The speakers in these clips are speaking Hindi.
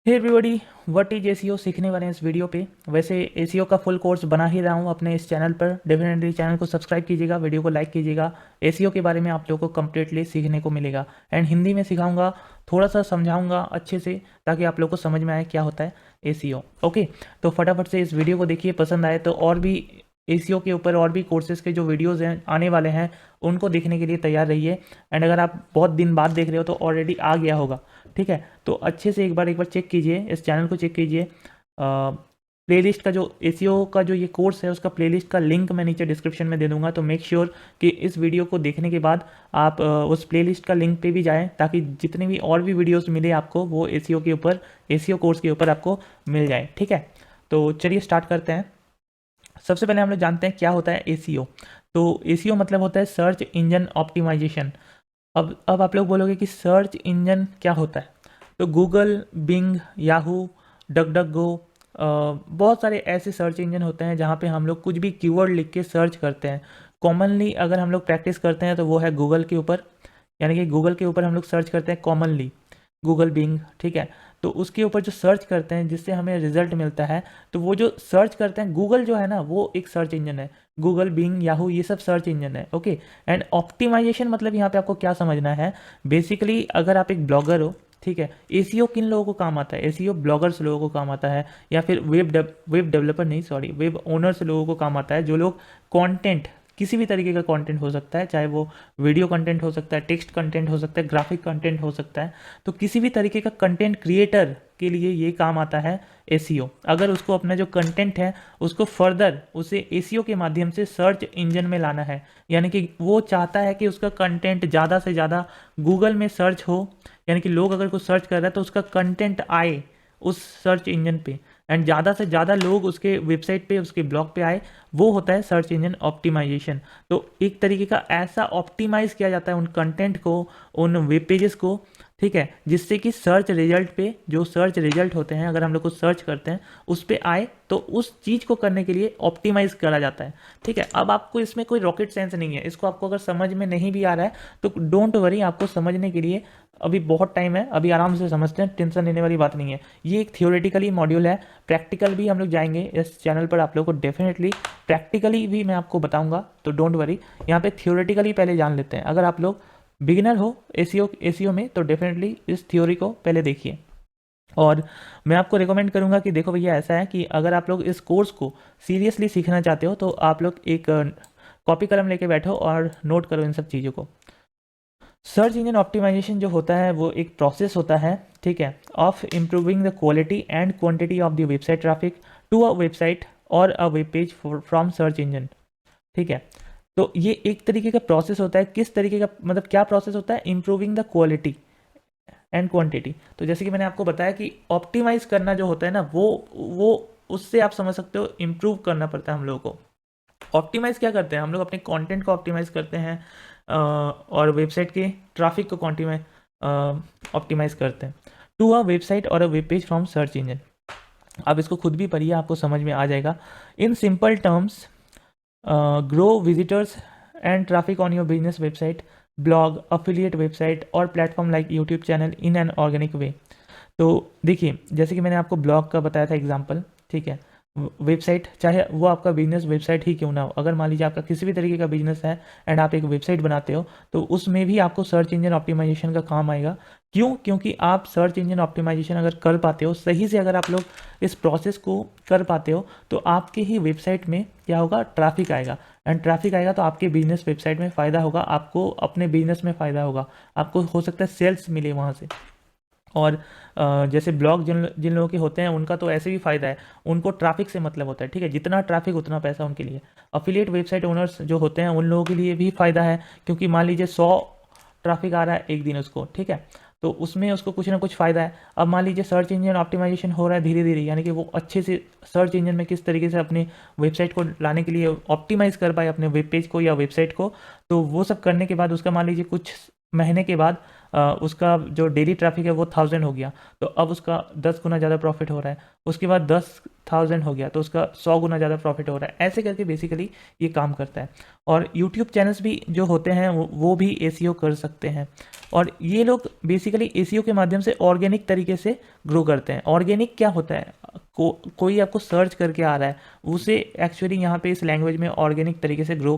Hey everybody, what is SEO सीखने वाले हैं इस वीडियो पे। वैसे एसीओ का फुल कोर्स बना ही रहा हूँ अपने इस चैनल पर। डेफिनेटली चैनल को सब्सक्राइब कीजिएगा, वीडियो को लाइक कीजिएगा। एसीओ के बारे में आप लोगों को कम्प्लीटली सीखने को मिलेगा एंड हिंदी में सिखाऊंगा, थोड़ा सा समझाऊंगा अच्छे से ताकि आप लोग को समझ में आए क्या होता है एसीओ। ओके, तो फटाफट से इस वीडियो को देखिए, पसंद आए तो और भी एसीओ के ऊपर और भी कोर्सेज के जो वीडियोस हैं आने वाले हैं उनको देखने के लिए तैयार रहिए। एंड अगर आप बहुत दिन बाद देख रहे हो तो ऑलरेडी आ गया होगा, ठीक है। तो अच्छे से एक बार चेक कीजिए, इस चैनल को चेक कीजिए। प्लेलिस्ट का जो एसीओ का जो ये कोर्स है उसका प्लेलिस्ट का लिंक मैं नीचे डिस्क्रिप्शन में दे दूंगा, तो मेक श्योर कि इस वीडियो को देखने के बाद आप उस प्लेलिस्ट का लिंक पे भी जाएं ताकि जितने भी और भी वीडियोस मिले आपको वो एसीओ के ऊपर, एसीओ कोर्स के ऊपर आपको मिल जाए, ठीक है। तो चलिए स्टार्ट करते हैं। सबसे पहले हम लोग जानते हैं क्या होता है एसीओ। तो एसीओ मतलब होता है सर्च इंजन ऑप्टिमाइजेशन। अब आप लोग बोलोगे कि सर्च इंजन क्या होता है। तो Google, Bing, Yahoo, DuckDuckGo, बहुत सारे ऐसे सर्च इंजन होते हैं जहाँ पे हम लोग कुछ भी कीवर्ड लिख के सर्च करते हैं। कॉमनली अगर हम लोग प्रैक्टिस करते हैं तो वो है गूगल के ऊपर, यानी कि गूगल के ऊपर हम लोग सर्च करते हैं कॉमनली, गूगल बिंग, ठीक है। तो उसके ऊपर जो सर्च करते हैं जिससे हमें रिजल्ट मिलता है, तो वो जो सर्च करते हैं, गूगल जो है ना वो एक सर्च इंजन है, गूगल, बिंग, याहू ये सब सर्च इंजन है, ओके। एंड ऑप्टिमाइजेशन मतलब यहाँ पे आपको क्या समझना है। बेसिकली अगर आप एक ब्लॉगर हो, ठीक है, एसीओ किन लोगों को काम आता है, एसीओ ब्लॉगर्स लोगों को काम आता है, या फिर वेब डेवलपर नहीं, सॉरी, वेब ओनर्स लोगों को काम आता है, जो लोग कंटेंट, किसी भी तरीके का कंटेंट हो सकता है, चाहे वो वीडियो कंटेंट हो सकता है, टेक्स्ट कंटेंट हो सकता है, ग्राफिक कंटेंट हो सकता है। तो किसी भी तरीके का कंटेंट क्रिएटर के लिए ये काम आता है एसीओ। अगर उसको अपना जो कंटेंट है उसको फर्दर उसे एसीओ के माध्यम से सर्च इंजन में लाना है, यानी कि वो चाहता है कि उसका कंटेंट ज़्यादा से ज़्यादा गूगल में सर्च हो, यानी कि लोग अगर कुछ सर्च कर रहे हैं तो उसका कंटेंट आए उस सर्च इंजन पे, एंड ज़्यादा से ज़्यादा लोग उसके वेबसाइट पे, उसके ब्लॉग पे आए, वो होता है सर्च इंजन ऑप्टिमाइजेशन। तो एक तरीके का ऐसा ऑप्टिमाइज़ किया जाता है उन कंटेंट को, उन वेब पेजेस को, ठीक है, जिससे कि सर्च रिजल्ट पे, जो सर्च रिजल्ट होते हैं अगर हम लोग कुछ सर्च करते हैं उस पे आए, तो उस चीज़ को करने के लिए ऑप्टिमाइज़ करा जाता है, ठीक है। अब आपको इसमें कोई रॉकेट साइंस नहीं है, इसको आपको अगर समझ में नहीं भी आ रहा है तो डोंट वरी, आपको समझने के लिए अभी बहुत टाइम है, अभी आराम से समझते हैं, टेंशन लेने वाली बात नहीं है। ये एक थियोरेटिकली मॉड्यूल है, प्रैक्टिकल भी हम लोग जाएंगे इस चैनल पर, आप लोग को डेफिनेटली प्रैक्टिकली भी मैं आपको बताऊंगा, तो डोंट वरी। यहाँ पे थियोरेटिकली पहले जान लेते हैं। अगर आप लोग बिगिनर हो एसीओ में तो डेफिनेटली इस थ्योरी को पहले देखिए। और मैं आपको रिकमेंड करूंगा कि देखो भैया, ऐसा है कि अगर आप लोग इस कोर्स को सीरियसली सीखना चाहते हो तो आप लोग एक कॉपी कलम लेके बैठो और नोट करो इन सब चीज़ों को। सर्च इंजन ऑप्टिमाइजेशन जो होता है वो एक प्रोसेस होता है, ठीक है, of improving the quality and quantity of the website traffic to a website और a web page from search engine, ठीक है। तो ये एक तरीके का प्रोसेस होता है, किस तरीके का मतलब क्या प्रोसेस होता है, improving the quality and quantity. तो जैसे कि मैंने आपको बताया कि ऑप्टिमाइज करना जो होता है ना, वो उससे आप समझ सकते हो इम्प्रूव करना पड़ता है हम लोगों को। ऑप्टिमाइज क्या करते हैं हम लोग, अपने कंटेंट को ऑप्टिमाइज करते हैं और वेबसाइट के ट्रैफिक को ऑप्टिमाइज करते हैं टू अ वेबसाइट और a web page from search engine. आप इसको खुद भी पढ़िए, आपको समझ में आ जाएगा। In simple terms, grow visitors and traffic on your business website, blog, affiliate website और platform like YouTube channel in an organic way. तो देखिए, जैसे कि मैंने आपको ब्लॉग का बताया था एग्जांपल, ठीक है, वेबसाइट, चाहे वो आपका बिजनेस वेबसाइट ही क्यों ना हो, अगर मान लीजिए आपका किसी भी तरीके का बिजनेस है एंड आप एक वेबसाइट बनाते हो तो उसमें भी आपको सर्च इंजन ऑप्टिमाइजेशन का काम आएगा। क्यों? क्योंकि आप सर्च इंजन ऑप्टिमाइजेशन अगर कर पाते हो सही से, अगर आप लोग इस प्रोसेस को कर पाते हो तो आपके ही वेबसाइट में क्या होगा, ट्रैफिक आएगा, एंड ट्रैफिक आएगा तो आपके बिजनेस वेबसाइट में फ़ायदा होगा, आपको अपने बिजनेस में फ़ायदा होगा, आपको हो सकता है सेल्स मिले वहाँ से। और जैसे ब्लॉग जिन जिन लोगों के होते हैं उनका तो ऐसे भी फ़ायदा है, उनको ट्रैफिक से मतलब होता है, ठीक है, जितना ट्रैफिक उतना पैसा उनके लिए। अफिलिएट वेबसाइट ओनर्स जो होते हैं उन लोगों के लिए भी फ़ायदा है, क्योंकि मान लीजिए 100 ट्रैफिक आ रहा है एक दिन उसको, ठीक है, तो उसमें उसको कुछ ना कुछ फ़ायदा है। अब मान लीजिए सर्च इंजन ऑप्टिमाइजेशन हो रहा है धीरे धीरे, यानी कि वो अच्छे से सर्च इंजन में किस तरीके से अपनी वेबसाइट को लाने के लिए ऑप्टिमाइज़ कर पाए अपने वेब पेज को या वेबसाइट को, तो वो सब करने के बाद उसका मान लीजिए कुछ महीने के बाद उसका जो डेली ट्रैफिक है वो 1000 हो गया, तो अब उसका 10 गुना ज़्यादा प्रॉफिट हो रहा है। उसके बाद 10,000 हो गया तो उसका 100 गुना ज़्यादा प्रॉफिट हो रहा है। ऐसे करके बेसिकली ये काम करता है। और यूट्यूब चैनल्स भी जो होते हैं वो भी एसीओ कर सकते हैं। और ये लोग बेसिकली एसीओ के माध्यम से ऑर्गेनिक तरीके से ग्रो करते हैं। ऑर्गेनिक क्या होता है? कोई आपको सर्च करके आ रहा है, उसे एक्चुअली यहाँ पे इस लैंग्वेज में ऑर्गेनिक तरीके से ग्रो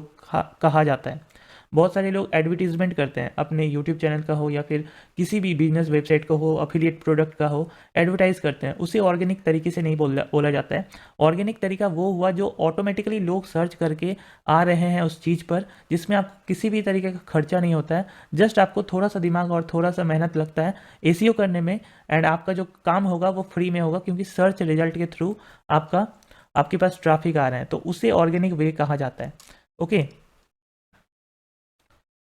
कहा जाता है। बहुत सारे लोग एडवर्टीजमेंट करते हैं अपने यूट्यूब चैनल का हो या फिर किसी भी बिजनेस वेबसाइट का हो, अफिलिएट प्रोडक्ट का हो, एडवर्टाइज करते हैं, उसे ऑर्गेनिक तरीके से नहीं बोला जाता है। ऑर्गेनिक तरीका वो हुआ जो ऑटोमेटिकली लोग सर्च करके आ रहे हैं उस चीज़ पर, जिसमें आपको किसी भी तरीके का खर्चा नहीं होता है। जस्ट आपको थोड़ा सा दिमाग और थोड़ा सा मेहनत लगता है एसीओ करने में, एंड आपका जो काम होगा वो फ्री में होगा, क्योंकि सर्च रिजल्ट के थ्रू आपके पास ट्रैफिक आ रहे हैं, तो उसे ऑर्गेनिक वे कहा जाता है। ओके,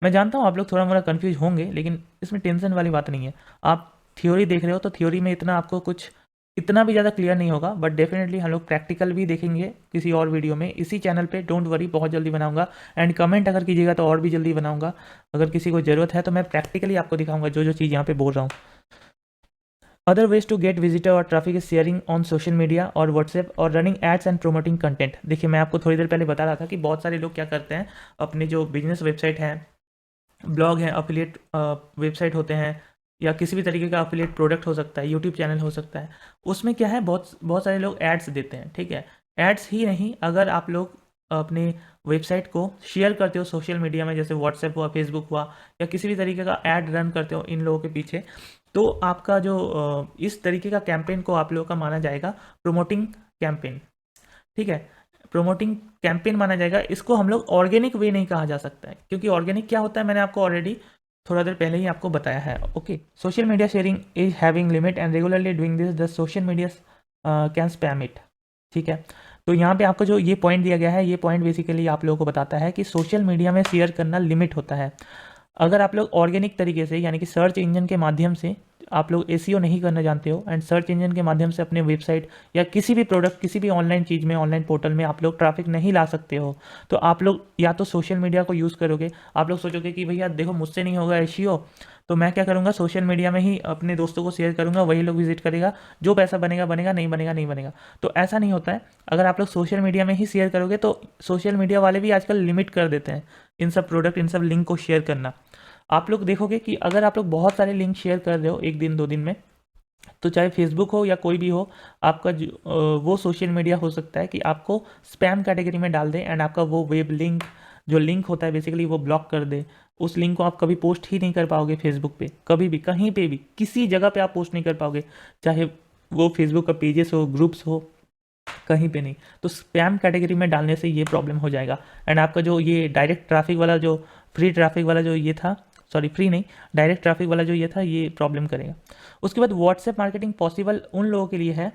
मैं जानता हूँ आप लोग थोड़ा मोड़ा कंफ्यूज होंगे, लेकिन इसमें टेंशन वाली बात नहीं है। आप थ्योरी देख रहे हो तो थ्योरी में इतना आपको कुछ इतना भी ज़्यादा क्लियर नहीं होगा, बट डेफिनेटली हम लोग प्रैक्टिकल भी देखेंगे किसी और वीडियो में इसी चैनल पे। डोंट वरी, बहुत जल्दी बनाऊंगा। एंड कमेंट अगर कीजिएगा तो और भी जल्दी बनाऊंगा। अगर किसी को ज़रूरत है तो मैं प्रैक्टिकली आपको दिखाऊंगा जो जो चीज़ यहाँ पे बोल रहा हूँ। Other ways to get visitor और traffic is sharing on social media और व्हाट्सएप और running ads and promoting content. देखिए, मैं आपको थोड़ी देर पहले बता रहा था कि बहुत सारे लोग क्या करते हैं, अपने जो बिजनेस वेबसाइट है, ब्लॉग हैं, अफिलिएट वेबसाइट होते हैं, या किसी भी तरीके का अफिलिएट प्रोडक्ट हो सकता है, यूट्यूब चैनल हो सकता है, उसमें क्या है, बहुत बहुत सारे लोग एड्स देते हैं। ठीक है, एड्स ही नहीं, अगर आप लोग अपने वेबसाइट को शेयर करते हो सोशल मीडिया में, जैसे व्हाट्सएप हुआ, फेसबुक हुआ, या किसी भी तरीके का ऐड रन करते हो इन लोगों के पीछे, तो आपका जो इस तरीके का कैंपेन को आप लोगों का माना जाएगा प्रोमोटिंग कैंपेन। ठीक है, प्रोमोटिंग कैंपेन माना जाएगा। इसको हम लोग ऑर्गेनिक वे नहीं कहा जा सकता है, क्योंकि ऑर्गेनिक क्या होता है मैंने आपको ऑलरेडी थोड़ा देर पहले ही आपको बताया है। Okay, social media sharing is having limit and regularly doing this the social media can spam it. ठीक है, तो यहाँ पे आपको जो ये पॉइंट दिया गया है, ये पॉइंट बेसिकली आप लोगों को बताता है कि सोशल मीडिया में शेयर करना लिमिट होता है। अगर आप लोग ऑर्गेनिक तरीके से, यानी कि सर्च इंजन के माध्यम से आप लोग एसीओ नहीं करना जानते हो, एंड सर्च इंजन के माध्यम से अपने वेबसाइट या किसी भी प्रोडक्ट, किसी भी ऑनलाइन चीज़ में, ऑनलाइन पोर्टल में आप लोग ट्रैफिक नहीं ला सकते हो, तो आप लोग या तो सोशल मीडिया को यूज़ करोगे। आप लोग सोचोगे कि भैया देखो मुझसे नहीं होगा एसीओ, तो मैं क्या करूँगा, सोशल मीडिया में ही अपने दोस्तों को शेयर करूँगा, वही लोग विजिट करेगा, जो पैसा बनेगा बनेगा, नहीं बनेगा नहीं बनेगा। तो ऐसा नहीं होता है। अगर आप लोग सोशल मीडिया में ही शेयर करोगे तो सोशल मीडिया वाले भी आजकल लिमिट कर देते हैं इन सब प्रोडक्ट, इन सब लिंक को शेयर करना। आप लोग देखोगे कि अगर आप लोग बहुत सारे लिंक शेयर कर रहे हो एक दिन 2 दिन में, तो चाहे फेसबुक हो या कोई भी हो, आपका वो सोशल मीडिया हो सकता है कि आपको स्पैम कैटेगरी में डाल दे, एंड आपका वो वेब लिंक जो लिंक होता है बेसिकली वो ब्लॉक कर दे। उस लिंक को आप कभी पोस्ट ही नहीं कर पाओगे फेसबुक पे, कभी भी, कहीं पे भी, किसी जगह पे आप पोस्ट नहीं कर पाओगे, चाहे वो फेसबुक का पेजेस हो, ग्रुप्स हो, कहीं पे नहीं। तो स्पैम कैटेगरी में डालने से ये प्रॉब्लम हो जाएगा, एंड आपका जो ये डायरेक्ट ट्रैफिक वाला जो फ्री ट्रैफिक वाला जो ये था, सॉरी फ्री नहीं, डायरेक्ट ट्रैफिक वाला जो ये था, ये प्रॉब्लम करेगा। उसके बाद व्हाट्सएप मार्केटिंग पॉसिबल उन लोगों के लिए है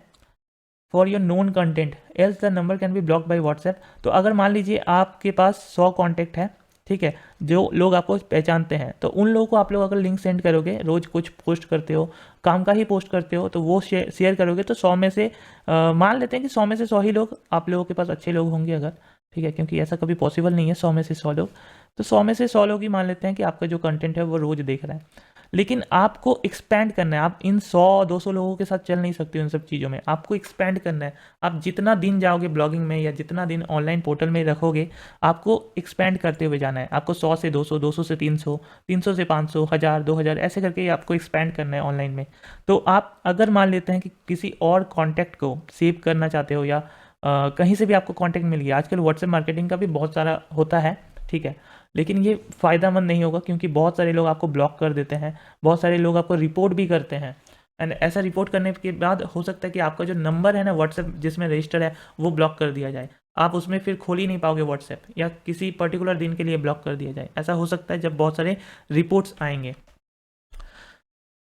for your known content else the number can be block bye WhatsApp. तो अगर मान लीजिए आपके पास 100 कॉन्टैक्ट है, ठीक है, जो लोग आपको पहचानते हैं, तो उन लोगों को आप लोग अगर लिंक सेंड करोगे, रोज कुछ पोस्ट करते हो, काम का ही पोस्ट करते हो, तो वो शेयर करोगे, तो 100 में से मान लेते हैं कि 100 में से 100 ही लोग आप लोगों के पास अच्छे लोग होंगे अगर, ठीक है, क्योंकि ऐसा कभी पॉसिबल नहीं है 100 में से 100 लोग, तो 100 में से 100 लोग ही मान लेते हैं कि आपका जो कंटेंट है वो रोज देख रहा है। लेकिन आपको एक्सपैंड करना है, आप इन 100-200 लोगों के साथ चल नहीं सकते उन सब चीज़ों में, आपको एक्सपैंड करना है। आप जितना दिन जाओगे ब्लॉगिंग में या जितना दिन ऑनलाइन पोर्टल में रखोगे, आपको एक्सपैंड करते हुए जाना है। आपको 100 से 200, 200 से 300, 300 से 500, 1000, 2000 ऐसे करके आपको एक्सपैंड करना है ऑनलाइन में। तो आप अगर मान लेते हैं कि किसी और कॉन्टैक्ट को सेव करना चाहते हो, या कहीं से भी आपको कॉन्टैक्ट मिल गया, आजकल व्हाट्सएप मार्केटिंग का भी बहुत सारा होता है, ठीक है, लेकिन ये फ़ायदेमंद नहीं होगा, क्योंकि बहुत सारे लोग आपको ब्लॉक कर देते हैं, बहुत सारे लोग आपको रिपोर्ट भी करते हैं, एंड ऐसा रिपोर्ट करने के बाद हो सकता है कि आपका जो नंबर है ना व्हाट्सएप जिसमें रजिस्टर है, वो ब्लॉक कर दिया जाए। आप उसमें फिर खोल ही नहीं पाओगे व्हाट्सएप, या किसी पर्टिकुलर दिन के लिए ब्लॉक कर दिया जाए। ऐसा हो सकता है जब बहुत सारे रिपोर्ट्स आएंगे।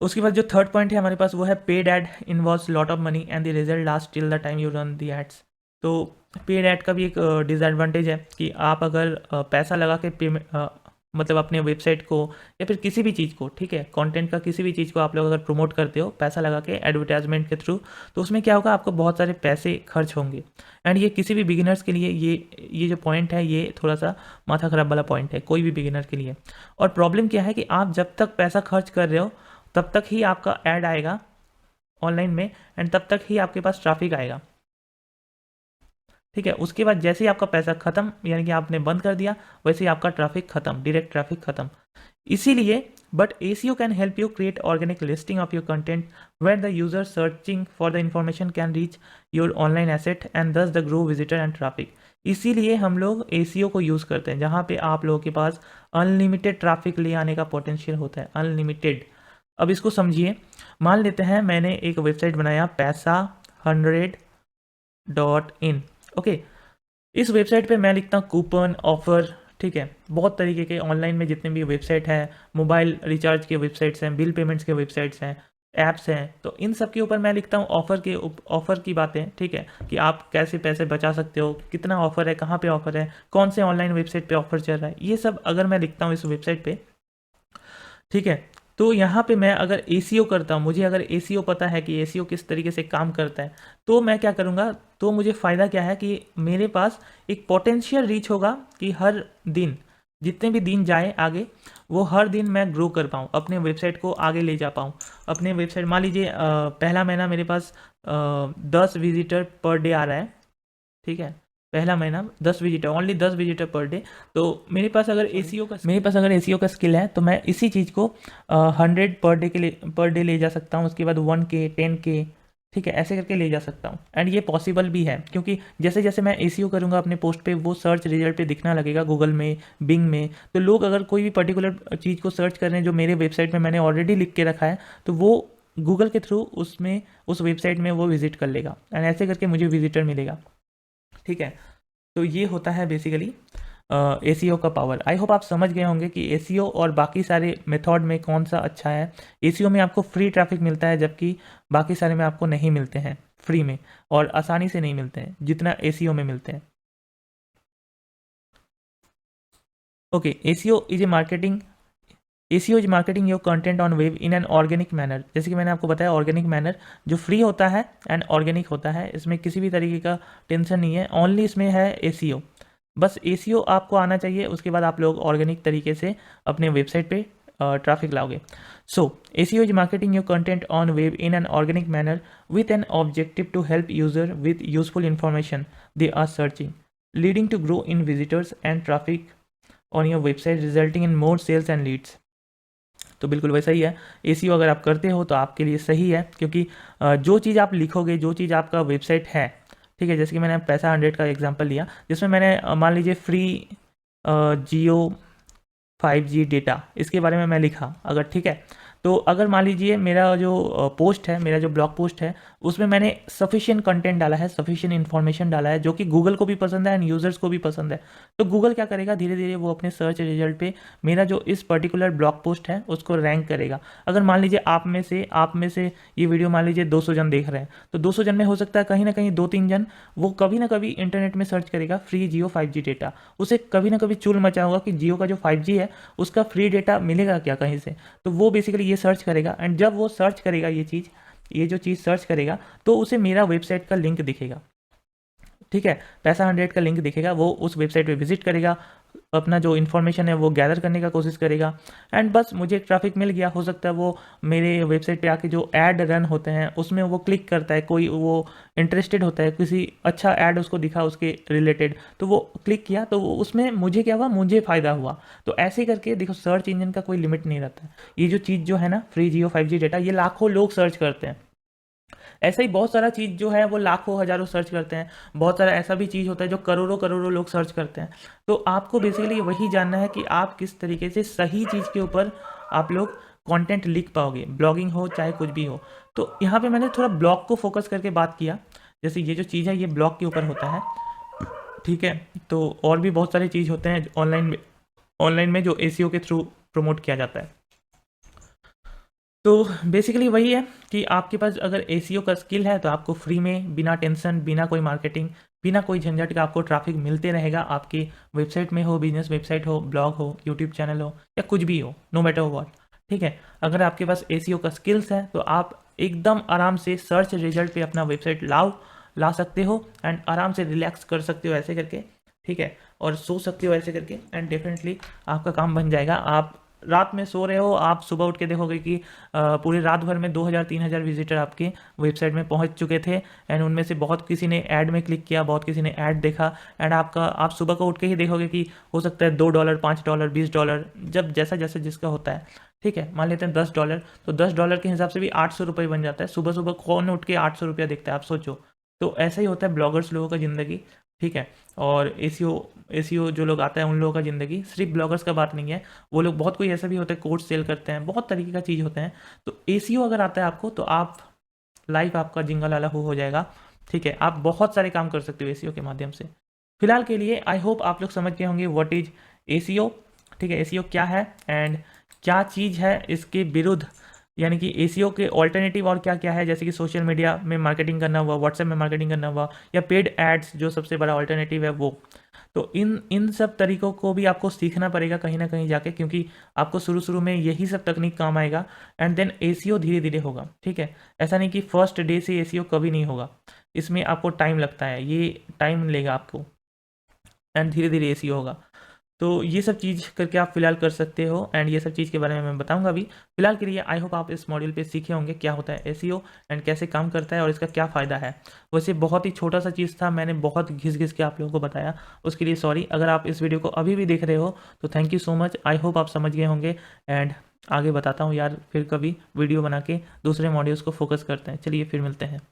उसके बाद जो थर्ड पॉइंट है हमारे पास, वो है paid ad involves lot of money and the result last till the time you run the ads. तो पेड ऐड का भी एक डिसएडवांटेज है कि आप अगर पैसा लगा के मतलब अपने वेबसाइट को या फिर किसी भी चीज़ को, ठीक है, कंटेंट का किसी भी चीज़ को आप लोग अगर प्रमोट करते हो पैसा लगा के एडवर्टाइजमेंट के थ्रू, तो उसमें क्या होगा, आपको बहुत सारे पैसे खर्च होंगे। एंड ये किसी भी बिगिनर्स के लिए ये जो पॉइंट है ये थोड़ा सा माथा खराब वाला पॉइंट है कोई भी बिगिनर के लिए। और प्रॉब्लम क्या है कि आप जब तक पैसा खर्च कर रहे हो तब तक ही आपका ऐड आएगा ऑनलाइन में, एंड तब तक ही आपके पास ट्रैफिक आएगा, ठीक है। उसके बाद जैसे ही आपका पैसा खत्म, यानी कि आपने बंद कर दिया, वैसे ही आपका ट्रैफिक खत्म, डायरेक्ट ट्रैफिक खत्म। इसीलिए but ACO can help you create organic listing of your content where the user searching for the information can reach your online asset and thus the grow visitor and traffic. इसीलिए हम लोग ACO को यूज़ करते हैं, जहाँ पे आप लोगों के पास अनलिमिटेड ट्रैफिक ले आने का पोटेंशियल होता है, अनलिमिटेड। अब इसको समझिए, मान लेते हैं मैंने एक वेबसाइट बनाया paisa100.in, ओके। इस वेबसाइट पे मैं लिखता हूँ कूपन, ऑफ़र, ठीक है, बहुत तरीके के ऑनलाइन में जितने भी वेबसाइट हैं, मोबाइल रिचार्ज के वेबसाइट्स हैं, बिल पेमेंट्स के वेबसाइट्स हैं, ऐप्स हैं, तो इन सब के ऊपर मैं लिखता हूँ ऑफ़र की बातें, ठीक है, कि आप कैसे पैसे बचा सकते हो, कितना ऑफ़र है, कहाँ पे ऑफ़र है, कौन से ऑनलाइन वेबसाइट पे ऑफ़र चल रहा है, ये सब अगर मैं लिखता हूँ इस वेबसाइट पे, ठीक है। तो यहाँ पे मैं अगर ACO करता हूँ, मुझे अगर ACO पता है कि ACO किस तरीके से काम करता है, तो मैं क्या करूँगा, तो मुझे फ़ायदा क्या है कि मेरे पास एक पोटेंशियल रीच होगा कि हर दिन, जितने भी दिन जाए आगे, वो हर दिन मैं ग्रो कर पाऊँ, अपने वेबसाइट को आगे ले जा पाऊँ। अपने वेबसाइट मान लीजिए पहला महीना मेरे पास 10 विजिटर पर डे आ रहा है, ठीक है, पहला महीना 10 visitor, only 10 visitor per day. तो मेरे पास अगर ACO का स्किल है तो मैं इसी चीज़ को 100 पर डे ले जा सकता हूँ, उसके बाद 1K 10K, ठीक है, ऐसे करके ले जा सकता हूँ। एंड ये पॉसिबल भी है क्योंकि जैसे जैसे मैं ACO करूँगा अपने पोस्ट पे, वो सर्च रिजल्ट पे दिखना लगेगा गूगल में, बिंग में। तो लोग अगर कोई भी पर्टिकुलर चीज़ को सर्च कर रहे हैं जो मेरे वेबसाइट में मैंने ऑलरेडी लिख के रखा है, तो वो गूगल के थ्रू उसमें उस वेबसाइट में वो विजिट कर लेगा, एंड ऐसे करके मुझे विजिटर मिलेगा, ठीक है। तो ये होता है बेसिकली ACO का पावर। आई होप आप समझ गए होंगे कि ACO और बाकी सारे मेथड में कौन सा अच्छा है। ACO में आपको फ्री ट्रैफिक मिलता है, जबकि बाकी सारे में आपको नहीं मिलते हैं फ्री में, और आसानी से नहीं मिलते हैं जितना ACO में मिलते हैं। Okay, ACO is marketing your content on web in an organic manner. जैसे कि मैंने आपको बताया, ऑर्गेनिक मैनर जो फ्री होता है एंड ऑर्गेनिक होता है, इसमें किसी भी तरीके का टेंशन नहीं है, ओनली इसमें है ACO। बस ACO आपको आना चाहिए, उसके बाद आप लोग ऑर्गेनिक तरीके से अपने वेबसाइट पे ट्रैफिक लाओगे। So ACO is marketing your content on web in an organic manner with an objective to help user with useful information they are searching, leading to grow in visitors and traffic on your website, resulting in more sales and leads. तो बिल्कुल वैसा ही है, ACO अगर आप करते हो तो आपके लिए सही है, क्योंकि जो चीज़ आप लिखोगे, जो चीज़ आपका वेबसाइट है, ठीक है, जैसे कि मैंने paisa100 का एग्जांपल लिया, जिसमें मैंने मान लीजिए फ्री जियो 5G डेटा, इसके बारे में मैं लिखा अगर, ठीक है, तो अगर मान लीजिए मेरा जो पोस्ट है, मेरा जो ब्लॉग पोस्ट है, उसमें मैंने सफिशिएंट कंटेंट डाला है, सफिशिएंट इन्फॉर्मेशन डाला है, जो कि गूगल को भी पसंद है एंड यूजर्स को भी पसंद है, तो गूगल क्या करेगा, धीरे धीरे वो अपने सर्च रिजल्ट पे मेरा जो इस पर्टिकुलर ब्लॉग पोस्ट है उसको रैंक करेगा। अगर मान लीजिए आप में से ये वीडियो मान लीजिए 200 जन देख रहे हैं, तो 200 जन में हो सकता है कहीं ना कहीं 2-3 जन वो कभी ना कभी इंटरनेट में सर्च करेगा फ्री जियो 5G डेटा, उसे कभी ना कभी चूल मचा होगा कि जियो का जो 5G है उसका फ्री डेटा मिलेगा क्या कहीं से, तो वो बेसिकली ये सर्च करेगा, एंड जब वो सर्च करेगा ये जो चीज़ सर्च करेगा, तो उसे मेरा वेबसाइट का लिंक दिखेगा, ठीक है, paisa100 का लिंक दिखेगा, वो उस वेबसाइट पे विजिट करेगा, अपना जो इन्फॉर्मेशन है वो गैदर करने का कोशिश करेगा, एंड बस मुझे ट्रैफिक मिल गया। हो सकता है वो मेरे वेबसाइट पे आके जो ऐड रन होते हैं उसमें वो क्लिक करता है, कोई वो इंटरेस्टेड होता है, किसी अच्छा ऐड उसको दिखा उसके रिलेटेड, तो वो क्लिक किया, तो वो उसमें मुझे क्या हुआ, मुझे फ़ायदा हुआ। तो ऐसे करके देखो, सर्च इंजन का कोई लिमिट नहीं रहता है। ये जो चीज़ जो है ना, फ्री जियो 5G डेटा, ये लाखों लोग सर्च करते हैं। ऐसा ही बहुत सारा चीज़ जो है वो लाखों हज़ारों सर्च करते हैं, बहुत सारा ऐसा भी चीज़ होता है जो करोड़ों करोड़ों लोग सर्च करते हैं। तो आपको बेसिकली वही जानना है कि आप किस तरीके से सही चीज़ के ऊपर आप लोग कंटेंट लिख पाओगे, ब्लॉगिंग हो चाहे कुछ भी हो। तो यहाँ पे मैंने थोड़ा ब्लॉग को फोकस करके बात किया, जैसे ये जो चीज़ है ये ब्लॉग के ऊपर होता है, ठीक है। तो और भी बहुत सारी चीज़ होते हैं ऑनलाइन में जो ACO के थ्रू प्रमोट किया जाता है। तो बेसिकली वही है कि आपके पास अगर ACO का स्किल है तो आपको फ्री में, बिना टेंशन, बिना कोई मार्केटिंग, बिना कोई झंझट के आपको ट्रैफिक मिलते रहेगा, आपकी वेबसाइट में हो, बिजनेस वेबसाइट हो, ब्लॉग हो, यूट्यूब चैनल हो या कुछ भी हो, नो मैटर व्हाट। ठीक है, अगर आपके पास एसीओ का स्किल्स है तो आप एकदम आराम से सर्च रिजल्ट पे अपना वेबसाइट ला सकते हो एंड आराम से रिलैक्स कर सकते हो ऐसे करके। ठीक है, और सो सकते हो ऐसे करके एंड डेफिनेटली आपका काम बन जाएगा। आप रात में सो रहे हो, आप सुबह उठ के देखोगे कि पूरे रात भर में 2000-3000 विजिटर आपके वेबसाइट में पहुंच चुके थे एंड उनमें से बहुत किसी ने ऐड में क्लिक किया, बहुत किसी ने ऐड देखा एंड आप सुबह को उठ के ही देखोगे कि हो सकता है $2, $5, $20, जब जैसा जैसा जिसका होता है। ठीक है, मान लेते हैं $10, तो $10 के हिसाब से भी 800 रुपये बन जाता है। सुबह सुबह कौन उठ के 800 रुपया देखता है, आप सोचो। तो ऐसा ही होता है ब्लॉगर्स लोगों का ज़िंदगी। ठीक है, और एसीओ जो लोग आता है उन लोगों का ज़िंदगी, सिर्फ ब्लॉगर्स का बात नहीं है, वो लोग बहुत कोई ऐसा भी होता है कोर्स सेल करते हैं, बहुत तरीके का चीज़ होते हैं। तो एसीओ अगर आता है आपको तो आप लाइफ आपका जिंगल वाला हो जाएगा। ठीक है, आप बहुत सारे काम कर सकते हो एसीओ के माध्यम से। फिलहाल के लिए आई होप आप लोग समझ गए होंगे व्हाट इज एसीओ। ठीक है, एसीओ क्या है एंड क्या चीज़ है इसके विरुद्ध, यानी कि एसीओ के ऑल्टरनेटिव और क्या क्या है, जैसे कि सोशल मीडिया में मार्केटिंग करना हुआ, व्हाट्सएप में मार्केटिंग करना हुआ, या पेड एड्स जो सबसे बड़ा ऑल्टरनेटिव है वो। तो इन सब तरीकों को भी आपको सीखना पड़ेगा कहीं ना कहीं जाके, क्योंकि आपको शुरू शुरू में यही सब तकनीक काम आएगा एंड देन एसीओ धीरे धीरे होगा। ठीक है, ऐसा नहीं कि फर्स्ट डे से एसीओ कभी नहीं होगा, इसमें आपको टाइम लगता है, ये टाइम लेगा आपको एंड धीरे धीरे एसीओ होगा। तो ये सब चीज़ करके आप फिलहाल कर सकते हो एंड ये सब चीज़ के बारे में मैं बताऊंगा अभी। फिलहाल के लिए आई होप आप इस मॉड्यूल पे सीखे होंगे क्या होता है एसीओ एंड कैसे काम करता है और इसका क्या फ़ायदा है। वैसे बहुत ही छोटा सा चीज़ था, मैंने बहुत घिस घिस के आप लोगों को बताया, उसके लिए सॉरी। अगर आप इस वीडियो को अभी भी देख रहे हो तो thank you so much, I hope आप समझ गए होंगे एंड आगे बताता हूँ यार, फिर कभी वीडियो बना के दूसरे मॉड्यूल्स को फोकस करते हैं। चलिए फिर मिलते हैं।